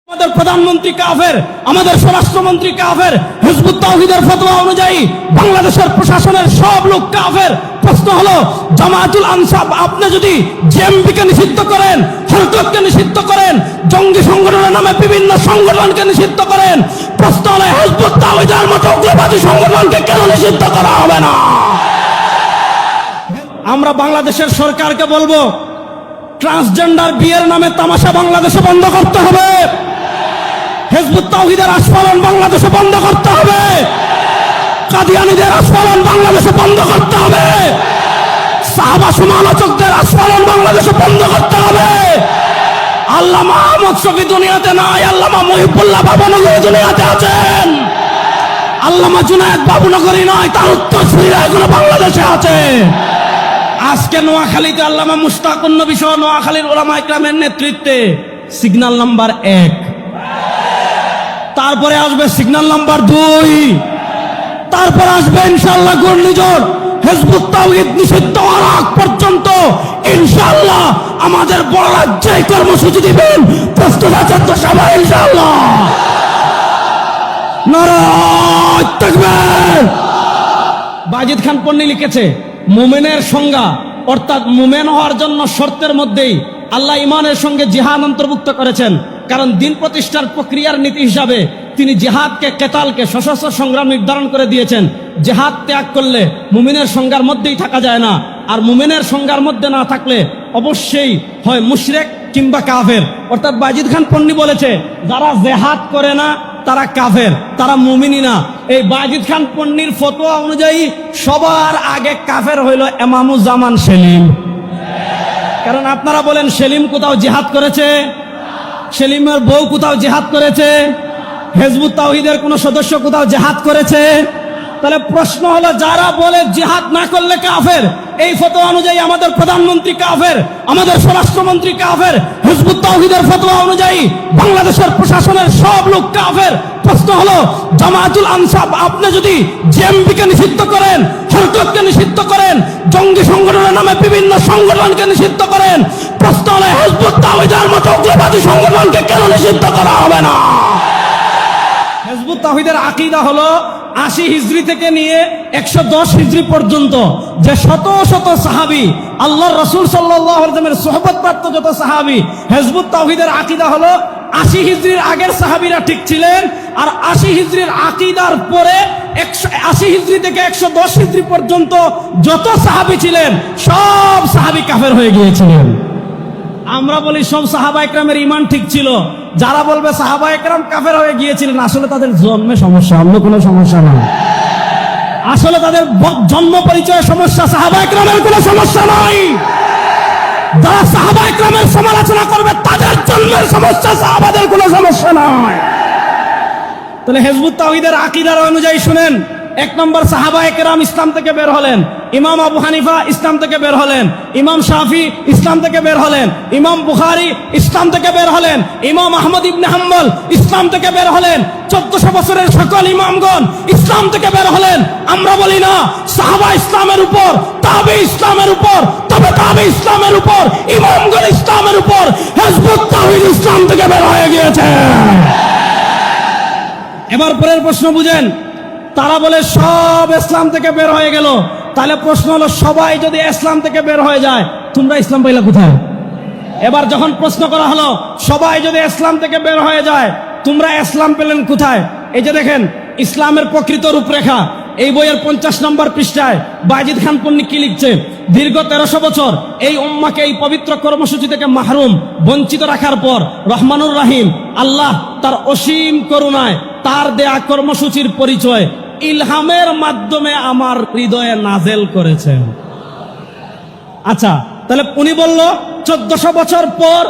আমাদের প্রধানমন্ত্রী কাফের, আমাদের স্বরাষ্ট্রমন্ত্রী কাফের, হিজবুত তাওহীদের ফতোয়া অনুযায়ী বাংলাদেশের প্রশাসনের সব লোক কাফের। প্রশ্ন হলো, জামায়াতুল আনসার আপনি যদি জেএমবিকে নিষিদ্ধ করেন, হরকতকে নিষিদ্ধ করেন, জঙ্গি সংগঠনের নামে বিভিন্ন সংগঠনকে নিষিদ্ধ করেন, প্রশ্ন হলো হিজবুত তাওহীদের মতো উগ্রবাদী সংগঠনকে কেন নিষিদ্ধ করা হবে না? আমরা বাংলাদেশের সরকারকে বলবো, ট্রান্সজেন্ডার বিয়ের নামে তামাশা বাংলাদেশে বন্ধ করতে হবে। হিজবুত তাওহীদের আস্ফালন বাংলাদেশে বন্ধ করতে হবে। কাদিয়ানীদের আস্ফালন বাংলাদেশে বন্ধ করতে হবে। সাহাবা সমালোচকদের আস্ফালন বাংলাদেশে বন্ধ করতে হবে। আল্লামা আহমদ শফী দুনিয়াতে নাই, আল্লামা মহিবুল্লাহ বাবুনগরী দুনিয়াতে আছেন। আল্লামা জুনায়েদ বাবুনগরী নয়, তার উত্তরসূরিরা এখনো বাংলাদেশে আছে। আজকে নোয়াখালীতে আল্লামা মুশতাকুন নবী সহ নোয়াখালীর উলামা ইকরামের নেতৃত্বে সিগন্যাল নাম্বার 1, তারপরে আসবে সিগন্যাল নাম্বার 2, তারপর আসবে ইনশাআল্লাহ ঘূর্ণিঝড়। হিজবুত তাওহীদ নিষিদ্ধ হওয়ার আগ পর্যন্ত ইনশাআল্লাহ আমাদের বড় রাজ্যে কর্মসূচি দিবেন। প্রস্তুত আছেন তো সবাই ইনশাআল্লাহ? নারায়ে তাকবীর। বাজিদ খান পন্নী লিখেছে, মুমিনের সংজ্ঞা অর্থাৎ মুমিন হওয়ার জন্য শর্তের মধ্যেই আল্লাহ ইমানের সঙ্গে জিহাদ অন্তর্ভুক্ত করেছেন। কারণ দিন প্রতিষ্ঠার প্রক্রিয়ার নীতি হিসাবে তিনি জিহাদকে, কেতালকে, সশস্ত্র সংগ্রাম নির্ধারণ করে দিয়েছেন। জিহাদ ত্যাগ করলে মুমিনের সংজ্ঞার মধ্যেই থাকা যায় না, আর মুমিনের সংজ্ঞার মধ্যে না থাকলে অবশ্যই হয় মুশরিক কিংবা কাফের। অর্থাৎ বাজিদ খান পন্নী বলেছে, যারা জিহাদ করে না তারা কাফের, তারা মুমিনই না। এই বাজিদ খান পন্নীর ফতোয়া অনুযায়ী সবার আগে কাফের হইল ইমামুজ্জামান সেলিম। কারণ আপনারা বলেন সেলিম কোথাও জিহাদ করেছে? সেলিমের বউ কোথাও জিহাদ করেছে? হিজবুত তাওহীদের কোন সদস্য কোথাও জিহাদ করেছে? তাহলে প্রশ্ন হলো, যারা বলে জিহাদ না করলে কাফের, এই ফতোয়া অনুযায়ী আমাদের প্রধানমন্ত্রী কাফের, আমাদের স্বরাষ্ট্রমন্ত্রী কাফের, হিজবুত তাওহীদের ফতোয়া অনুযায়ী বাংলাদেশের প্রশাসনের সব লোক কাফের। প্রশ্ন হলো, জামায়াতুল আনসার আপনি যদি জেএমবিকে নিষিদ্ধ করেন, হরকতকে নিষিদ্ধ করেন, জঙ্গি সংগঠনের নামে বিভিন্ন সংগঠনকে নিষিদ্ধ করেন, প্রশ্ন হলো হিজবুত তাওহীদের মতো উগ্রবাদী সংগঠনকে কেন নিষিদ্ধ করা হবে না? হিজবুত তাওহীদের আকীদা হলো 80 হিজরি থেকে নিয়ে 110 হিজরি পর্যন্ত যে শত শত সাহাবী, আল্লাহর রাসূল সাল্লাল্লাহু আলাইহি ওয়াসাল্লামের সোহবতপ্রাপ্ত যত সাহাবী, হিজবুত তাওহীদের আকীদা হলো 80 হিজরির আগের সাহাবীরা ঠিক ছিলেন, আর 80 হিজরির আকীদার পরে 80 হিজরি থেকে 110 হিজরি পর্যন্ত যত সাহাবী ছিলেন সব সাহাবী কাফের হয়ে গিয়েছিলেন। আমরা বলি সব সাহাবা ইকরামের ঈমান ঠিক ছিল। যারা বলবে সাহাবা ইকরাম কাফের হয়ে গিয়েছিলেন, আসলে তাদের জন্মে সমস্যা, অন্য কোনো সমস্যা নয়। আসলে তাদের জন্ম পরিচয়ের সমস্যা, সাহাবা ইকরামের কোনো সমস্যা নয়। যারা সাহাবা ইকরামের সমালোচনা করবে তাদের জন্মের সমস্যা, সাহাবাদের কোনো সমস্যা নয়। তাহলে হিজবুত তাওহীদের আকীদার অনুযায়ী শুনেন, 1 নম্বর সাহাবা ইকরাম ইসলাম থেকে বের হলেন। ইমাম আবু হানিফা ইসলাম থেকে বের হলেন, ইমাম শাফি ইসলাম থেকে বের হলেন, ইমাম বুখারী ইসলাম থেকে বের হলেন, ইমাম আহমদ ইবনে হাম্বল ইসলাম থেকে বের হলেন, 1400 বছরের সকল ইমামগণ ইসলাম থেকে বের হলেন। আমরা বলি না সাহাবা ইসলামের উপর, তাবে ইসলামের উপর, তবে তাবে ইসলামের উপর, ইমামগণ ইসলামের উপর, হিজবুত তাওহীদ ইসলাম থেকে বের হয়ে গিয়েছে। এবার পরের প্রশ্ন বুঝেন, তারা বলে সব ইসলাম থেকে বের হয়ে গেল। তাহলে প্রশ্ন হলো, সবাই যদি ইসলাম থেকে বের হয়ে যায়, তোমরা ইসলাম পাইলা কোথায়? এবার যখন প্রশ্ন করা হলো, সবাই যদি ইসলাম থেকে বের হয়ে যায়, তোমরা ইসলাম পেলেন কোথায়? এই যে দেখেন ইসলামের প্রকৃত রূপরেখা, এই বইয়ের 50 নম্বর পৃষ্ঠায় বাজিদ খান পন্নী কি লিখছে? দীর্ঘ 1300 বছর এই উম্মাকে এই পবিত্র কর্মসূচি থেকে মাহরুম, বঞ্চিত রাখার পর রহমানুর রাহিম আল্লাহ তার অসীম করুণায় তার দেয়া কর্মসূচির পরিচয় ইলহামের মাধ্যমে আমার হৃদয়ে নাজেল করেছেন। আচ্ছা, তাহলে উনি বলল 1400 বছর পর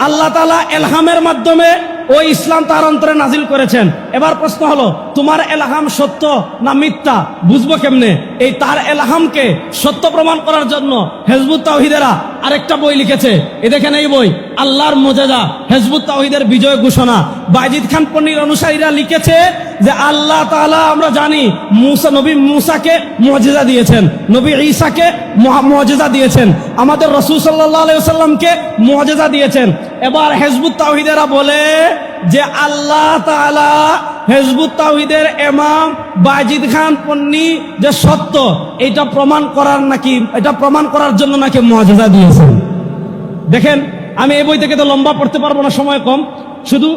আল্লাহ তাআলা ইলহামের মাধ্যমে ওই ইসলাম তার অন্তরে নাজিল করেছেন। এবার প্রশ্ন হলো, তোমার ইলহাম সত্য না মিথ্যা বুঝবো কেমনে? এই তার ইলহামকে সত্য প্রমাণ করার জন্য হিজবুত তাওহীদেরা আরেকটা বই লিখেছে। এই দেখেন এই বই, আল্লাহর মুজিজা, হিজবুত তাওহীদের বিজয় ঘোষণা। বাজিদ খান পন্নীর অনুসারীরা লিখেছে যে আল্লাহ তাআলা আমরা জানি নবী মুসাকে মুজিজা দিয়েছেন, নবী ঈসাকে মুজিজা দিয়েছেন, আমাদের রাসূল সাল্লাল্লাহু আলাইহি ওয়াসাল্লামকে মুজিজা দিয়েছেন। এবার হিজবুত তাওহীদেরা বলে যে আল্লাহ তাআলা হিজবুত তাওহীদের ইমাম বাজিদ খান পন্নী যে সত্য, এটা প্রমাণ করার জন্য নাকি মুআজিজা দিয়েছেন। দেখেন, আমি এই বই থেকে তো লম্বা পড়তে পারবো না, সময় কম, শুধু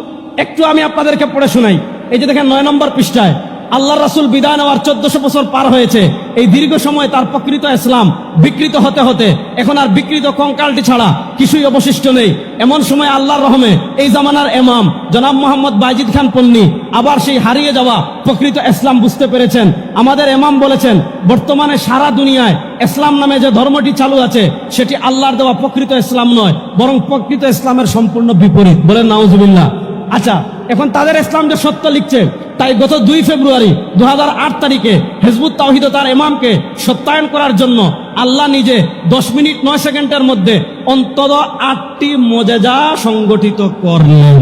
একটু আমি আপনাদেরকে পড়ে শোনাই। এই যে দেখেন 9 নম্বর পৃষ্ঠায়, আল্লাহ রাসূল বিদায় নেওয়ার 1400 বছর পার হয়েছে। এই দীর্ঘ সময় তার প্রকৃত ইসলাম বিকৃত হতে হতে এখন আর বিকৃত কঙ্কালটি ছাড়া কিছুই অবশিষ্ট নেই। এমন সময় আল্লাহর রহমে এই জামানার ইমাম জনাব মোহাম্মদ বাজিদ খান পন্নী আবার সেই হারিয়ে যাওয়া প্রকৃত ইসলাম বুঝতে পেরেছেন। আমাদের ইমাম বলেছেন, বর্তমানে সারা দুনিয়ায় ইসলাম নামে যে ধর্মটি চালু আছে সেটি আল্লাহর দেওয়া প্রকৃত ইসলাম নয়, বরং প্রকৃত ইসলামের সম্পূর্ণ বিপরীত। বলেন নাউজুবিল্লাহ। আচ্ছা, এখন তাদের ইসলাম যে সত্য লিখছে, তাই গত 2 ফেব্রুয়ারি 2008 তারিখে হিজবুত তাওহীদ তার ইমামকে সত্যায়ন করার জন্য আল্লাহ নিজে 10 মিনিট 9 সেকেন্ডের মধ্যে অন্তত 8টি মুআজিজা সংগঠিত করলেন।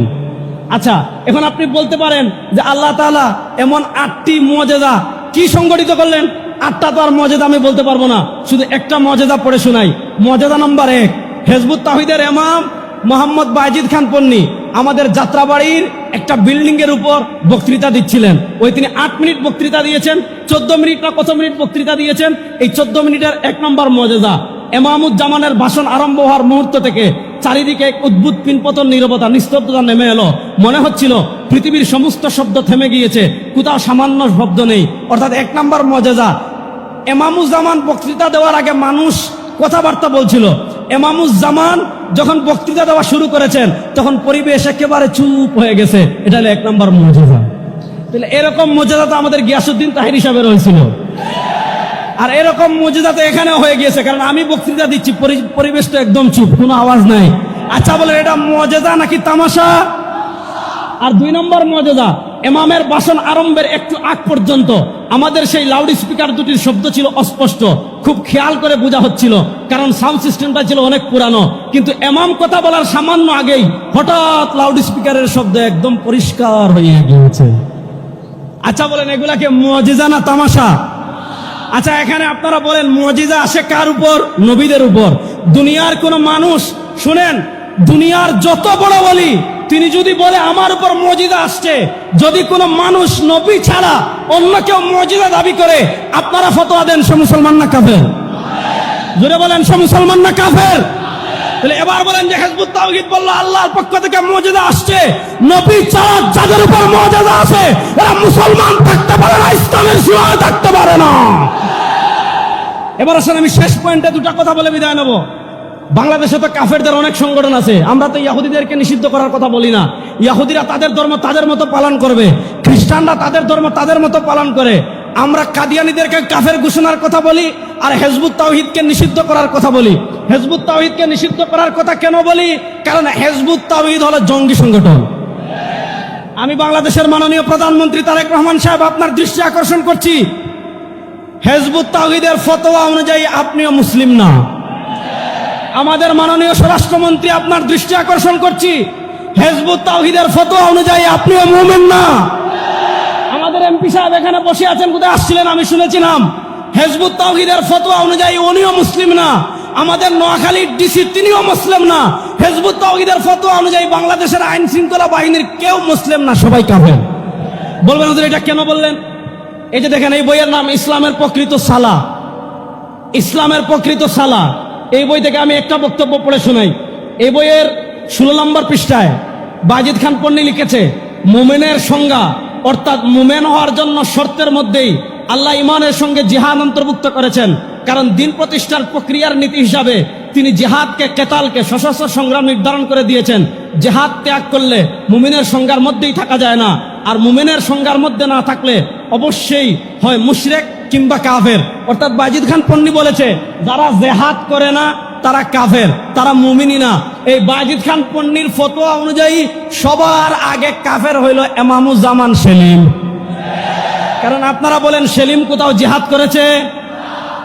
আচ্ছা, এখন আপনি বলতে পারেন যে আল্লাহ তাআলা এমন 8টি মুআজিজা কি সংগঠিত করলেন? 8টা তো আর মুআজিজা আমি বলতে পারবো না, শুধু একটা মুআজিজা পড়ে শোনাই। মুআজিজা নাম্বার 1, হিজবুত তাওহীদের ইমাম মোহাম্মদ বাজিদ খান পন্নী আমাদের যাত্রাবাড়ির একটা বিল্ডিং এর উপর বক্তৃতা দিচ্ছিলেন। তিনি 8 মিনিট বক্তৃতা দিয়েছেন, 14 মিনিট না কত মিনিট বক্তৃতা দিয়েছেন। এই 14 মিনিটের 1 নম্বর মুআজিজা, ইমামুজ্জামানের ভাষণ আরম্ভ হওয়ার মুহূর্ত থেকে চারিদিকে এক উদ্ভুত পিনপতন নীরবতা, নিস্তব্ধতা নেমে এলো। মনে হচ্ছিল পৃথিবীর সমস্ত শব্দ থেমে গিয়েছে, কোথাও সামান্য শব্দ নেই। অর্থাৎ 1 নম্বর মুআজিজা, ইমামুজ্জামান বক্তৃতা দেওয়ার আগে মানুষ কথাবার্তা বলছিল। ইমামুজ্জামান যখন বক্তৃতা দেওয়া শুরু করেছেন তখন পরিবেশ একেবারে চুপ হয়ে গেছে। এটা হলো 1 নম্বর মুআজিজা। তাহলে এরকম মুআজিজা তো আমাদের গিয়াসউদ্দিন তাহিরি সাহেবের হয়েছিল, আর এরকম মুআজিজা তো এখানেও হয়ে গিয়েছে, কারণ আমি বক্তৃতা দিচ্ছি, পরিবেশ তো একদম চুপ, কোনো আওয়াজ নাই। আচ্ছা, বলেন এটা মুআজিজা নাকি তামাশা? আর 2 নম্বর মুআজিজা, ইমামের ভাষণ আরম্ভের একটু আগ পর্যন্ত আমাদের সেই লাউড স্পিকার দুটির শব্দ ছিল অস্পষ্ট, খুব খেয়াল করে বোঝা হচ্ছিল, কারণ সাউন্ড সিস্টেমটা ছিল অনেক পুরানো। কিন্তু ইমাম কথা বলার সামান্য আগেই হঠাৎ লাউড স্পিকারের শব্দ একদম পরিষ্কার হয়ে গিয়েছে। আচ্ছা, বলেন এগুলাকে মুআজিজা না তামাশা? আচ্ছা, এখানে আপনারা বলেন মুআজিজা আসে কার উপর? নবীদের উপর। দুনিয়ার কোন মানুষ, শুনেন, দুনিয়ার যত বড় বলি, তিনি যদি বলে আমার উপর মুআজিজা আসছে, যদি কোনো মানুষ নবী ছাড়া অন্য কেউ মুআজিজা দাবি করে, আপনারা ফতোয়া দেন সে মুসলমান না কাফের? জোরে বলেন, সে মুসলমান না কাফের? তাহলে এবার বলেন যে হিজবুত তাওহীদ বলল আল্লাহর পক্ষ থেকে মুআজিজা আসছে, নবী ছাড়া যাদের উপর মুআজিজা আছে এরা মুসলমান থাকতে পারে না, ইসলামের সীমায় থাকতে পারে না। এবার আসলে আমি শেষ পয়েন্টে 2টা কথা বলে বিদায় নেব। বাংলাদেশে তো কাফেরদের অনেক সংগঠন আছে, আমরা তো ইহুদিদেরকে নিষিদ্ধ করার কথা বলি না। ইহুদিরা তাদের ধর্ম তাদের মতো পালন করবে, খ্রিস্টানরা তাদের ধর্ম তাদের মতো পালন করে। আমরা কাদিয়ানীদেরকে কাফের ঘোষণার কথা বলি, আর হিজবুত তাওহীদকে নিষিদ্ধ করার কথা বলি। হিজবুত তাওহীদকে নিষিদ্ধ করার কথা কেন বলি? কারণ হিজবুত তাওহীদ হলো জঙ্গি সংগঠন। আমি বাংলাদেশের মাননীয় প্রধানমন্ত্রী তারেক রহমান সাহেব আপনার দৃষ্টি আকর্ষণ করছি, হিজবুত তাওহীদের ফতোয়া অনুযায়ী আপনিও মুসলিম না। আমাদের মাননীয় স্বরাষ্ট্রমন্ত্রী আপনার দৃষ্টি আকর্ষণ করছি, হিজবুত তাওহীদের ফতোয়া অনুযায়ী আপনিও মুমিন না। আমাদের এমপি সাহেব এখানে বসে আছেন, কোথায় আসছিলেন আমি শুনেছিলাম, হিজবুত তাওহীদের ফতোয়া অনুযায়ী উনিও মুসলিম না। আমাদের নোয়াখালীর ডিসি তিনিও মুসলিম না। হিজবুত তাওহীদের ফতোয়া অনুযায়ী বাংলাদেশের আইন শৃঙ্খলা বাহিনীর কেউ মুসলিম না, সবাই কাফের। বলবেন হুজুর এটা কেন বললেন? এই যে দেখেন, এই বইয়ের নাম ইসলামের প্রকৃত সালা। ইসলামের প্রকৃত সালা, এই বই থেকে আমি একটা বক্তব্য পড়ে শোনাই। এই বইয়ের 16 নম্বর পৃষ্ঠায় বাজিদ খান পন্নী লিখেছে, মুমিনের সংজ্ঞা, অর্থাৎ মুমিন হওয়ার জন্য শর্তের মধ্যেই আল্লাহ ইমানের সঙ্গে জিহাদ অন্তর্ভুক্ত করেছেন। কারণ দিন প্রতিষ্ঠার প্রক্রিয়ার নীতি হিসাবে তিনি জিহাদকে, কেতালকে, সশস্ত্র সংগ্রাম নির্ধারণ করে দিয়েছেন। জিহাদ ত্যাগ করলে মুমিনের সংজ্ঞার মধ্যেই থাকা যায় না, আর মুমিনের সংজ্ঞার মধ্যে না থাকলে অবশ্যই হয় মুশরিক কিংবা কাফের। অর্থাৎ বাজিদ খান পন্নী বলেছে, যারা জিহাদ করে না তারা কাফের, তারা মুমিনই না। এই বাজিদ খান পন্নীর ফতোয়া অনুযায়ী সবার আগে কাফের হইল ইমামুজ্জামান সেলিম। কারণ আপনারা বলেন সেলিম কোথাও জিহাদ করেছে?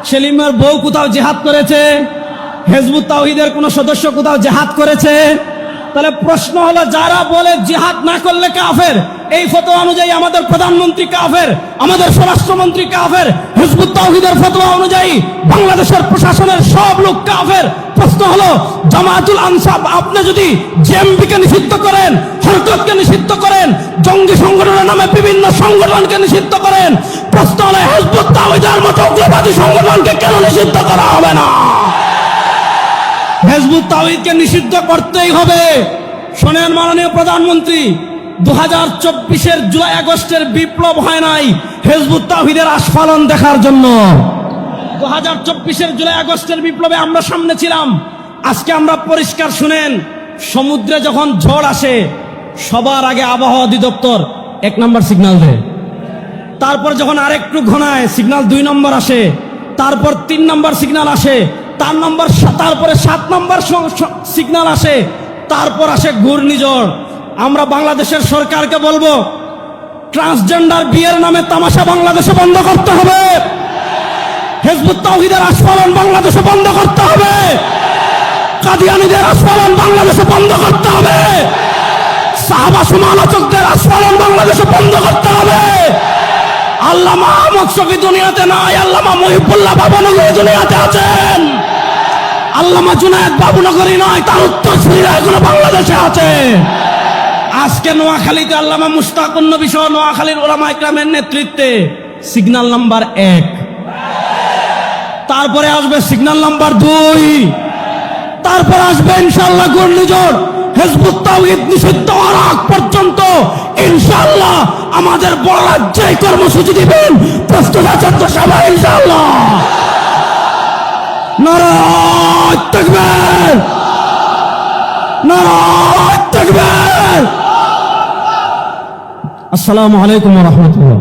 সেলিমের বউ কোথাও জিহাদ করেছে? হিজবুত তাওহীদের কোন সদস্য কোথাও জিহাদ করেছে? তাহলে প্রশ্ন হলো, যারা বলে জিহাদ না করলে কাফের, এই ফতোয়া অনুযায়ী আমাদের প্রধানমন্ত্রী কাফের, আমাদের স্বরাষ্ট্রমন্ত্রী কাফের। হিজবুত তাওহীদের ফতোয়া অনুযায়ী বাংলাদেশের প্রশাসনের সব লোক কাফের। প্রশ্ন হলো, জামায়াতুল আনসার আপনি যদি জেএমবিকে নিষিদ্ধ করেন, হরকতকে নিষিদ্ধ করেন, জঙ্গি সংগঠনের নামে বিভিন্ন সংগঠনকে নিষিদ্ধ করেন, প্রশ্ন হলো হিজবুত তাওহীদের মতো উগ্রবাদী সংগঠনকে কেন নিষিদ্ধ করা হবে না? হিজবুত তাওহীদকে নিষিদ্ধ করতেই হবে। শোনেন মাননীয় প্রধানমন্ত্রী, 2024-এর জুলাই আগস্টের বিপ্লব হয় নাই হিজবুত তাওহীদের আস্ফালন দেখার জন্য। 2024-এর জুলাই আগস্টের বিপ্লবে আমরা সামনে ছিলাম। আজকে আমরা পরিষ্কার শুনেন, সমুদ্রে যখন ঝড় আসে সবার আগে আবহাওয়া অধিদপ্তর 1 নম্বর সিগন্যাল দেয়, তারপর যখন আরেকটু ঘনায় সিগন্যাল 2 নম্বর আসে, তারপর 3 নম্বর সিগন্যাল আসে, তারপরে 7 নম্বর সিগন্যাল আসে, তারপর আসে ঘূর্ণিঝড়। আমরা বাংলাদেশের সরকারকে বলবো, ট্রান্সজেন্ডার বিয়ের নামে তামাশা বাংলাদেশে বন্ধ করতে হবে, হিজবুত তাওহীদের আস্ফালন বাংলাদেশে বন্ধ করতে হবে, কাদিয়ানীদের আস্ফালন বাংলাদেশে বন্ধ করতে হবে, সাহাবা সমালোচকদের আস্ফালন বাংলাদেশে বন্ধ করতে হবে। আল্লামা আহমদ শফী দুনিয়াতে নাই, আল্লামা মহিবুল্লাহ বাবুনগরী দুনিয়াতে আছেন, আল্লামা জুনায়েদ বাবুনগরী নয়, তার উত্তরসূরিরা এখনো বাংলাদেশে আছে। আজকে নোয়াখালীতে আল্লামা মুশতাকুন নবী সহ নোয়াখালীর উলামা ইকরামের নেতৃত্বে সিগন্যাল নাম্বার 1, তারপরে আসবে সিগন্যাল নাম্বার 2, তারপর আসবে ইনশাআল্লাহ ঘূর্ণিঝড়। হিজবুত তাওহীদ নিষিদ্ধ হওয়ার আগ পর্যন্ত ইনশাআল্লাহ আমাদের বড় রাজ্যে কর্মসূচি দিবেন, প্রস্তুত আছেন তো সবাই ইনশাআল্লাহ? নারায়ে তাকবীর, নারায়ে তাকবীর। আসসালামু আলাইকুম ওয়া রাহমাতুল্লাহ।